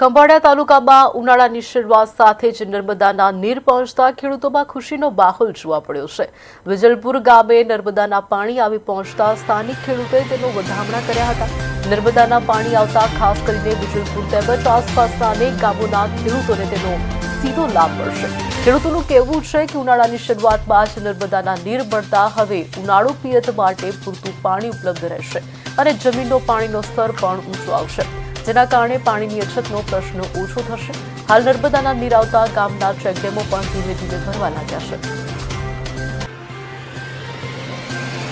ખંભાળિયા તાલુકામાં ઉનાળાની શરૂઆત સાથે જ નર્મદાના નીર પહોંચતા ખેડૂતોમાં ખુશીનો માહોલ જોવા મળ્યો છે। વિજલપુર ગામે નર્મદાના પાણી આવી પહોંચતા સ્થાનિક ખેડૂતોએ તેનો વધામણા કર્યા હતા। નર્મદાના પાણી આવતા ખાસ કરીને વિજલપુર તેમજ આસપાસના અનેક ગામોના ખેડૂતોને તેનો સીધો લાભ મળશે। ખેડૂતોનું કહેવું છે કે ઉનાળાની શરૂઆતમાં જ નર્મદાના નીર મળતા હવે ઉનાળુ પિયત માટે પૂરતું પાણી ઉપલબ્ધ રહેશે અને જમીનનો પાણીનો સ્તર પણ ઊંચો આવશે, જેના કારણે પાણીની અછતનો પ્રશ્ન ઓછો થશે। હાલ નર્મદાના નીર આવતા ગામના ચેકડેમો પણ ધીમે ધીમે ભરવા લાગ્યા છે।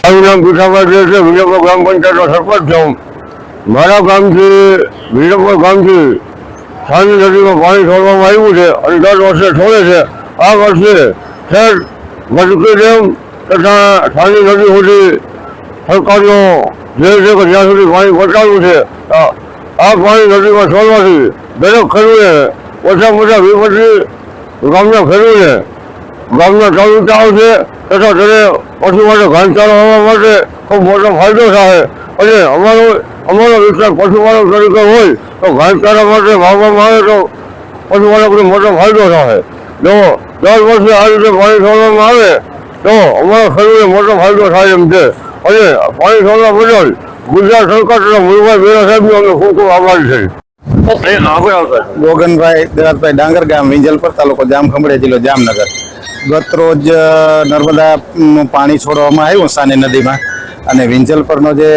મારું નામ પીઠાભાઈ છે, વિજયપુર ગ્રામ પંચાયતનો સરપંચ છું। મારા ગામથી વિજયપુર ગામથી સાની નદીમાં પાણી છોડવામાં આવ્યું છે અને દર વર્ષે છોડે છે। આ વર્ષે ખેડ મજકી ડેમ તથા સાની નદી સુધી સરકારનો ધ્યેય છે કે જ્યાં સુધી પાણી પહોંચાડવું છે। આ પાણી નદીમાં છોડવાથી દરેક ખેડૂતે ઓછામાં ઓછા 20-25 ગામના ખેડૂતને ગામના તાલુકા આવશે તથા તેને પશુ માટે ઘાસચારો આવવા માટે ખૂબ મોટો ફાયદો થાય અને અમારો વિસ્તાર પશુપાલક તરીકે હોય તો ઘાસચારા માટે વાવવામાં આવે તો પશુપાલકને મોટો ફાયદો થાય। જો દર વર્ષે આ રીતે પાણી છોડવામાં આવે તો અમારા ખેડૂતને મોટો ફાયદો થાય એમ છે અને પાણી છોડવા બદલ ગુજરાત સરકાર તથા મુરભાઈ બેરા સાહેબનો અમે ખૂબ ખૂબ આભારી છીએ। ગોગનભાઈ દેવાતભાઈ ડાંગર ગામ વિંજલપર તાલુકો જામ ખંભાળિયા જિલ્લો જામનગર। ગત રોજ નર્મદાનું પાણી છોડવામાં આવ્યું સાની નદીમાં અને વિંજલપરનો જે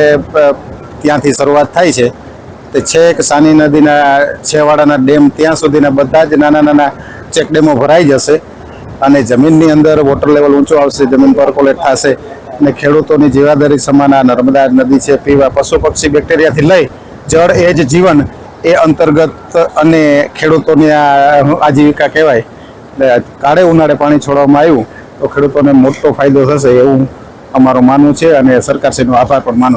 ત્યાંથી શરૂઆત થાય છે તે છેક સાની નદીના છેવાડાના ડેમ ત્યાં સુધીના બધા જ નાના નાના ચેકડેમો ભરાઈ જશે અને જમીનની અંદર વોટર લેવલ ઊંચું આવશે, જમીન પરકોલેટ થશે અને ખેડૂતોની જીવાદરી સમાન આ નર્મદા નદી છે પીવા પશુ પક્ષી બેક્ટેરિયાથી લઈ જળ એ જ જીવન એ અંતર્ગત અને ખેડૂતોની આજીવિકા કહેવાય। કાળે ઉનાળે પાણી છોડવામાં આવ્યું તો ખેડૂતોને મોટો ફાયદો થશે એવું અમારું માનવું છે અને સરકારશ્રીનો આભાર પણ માનું છું।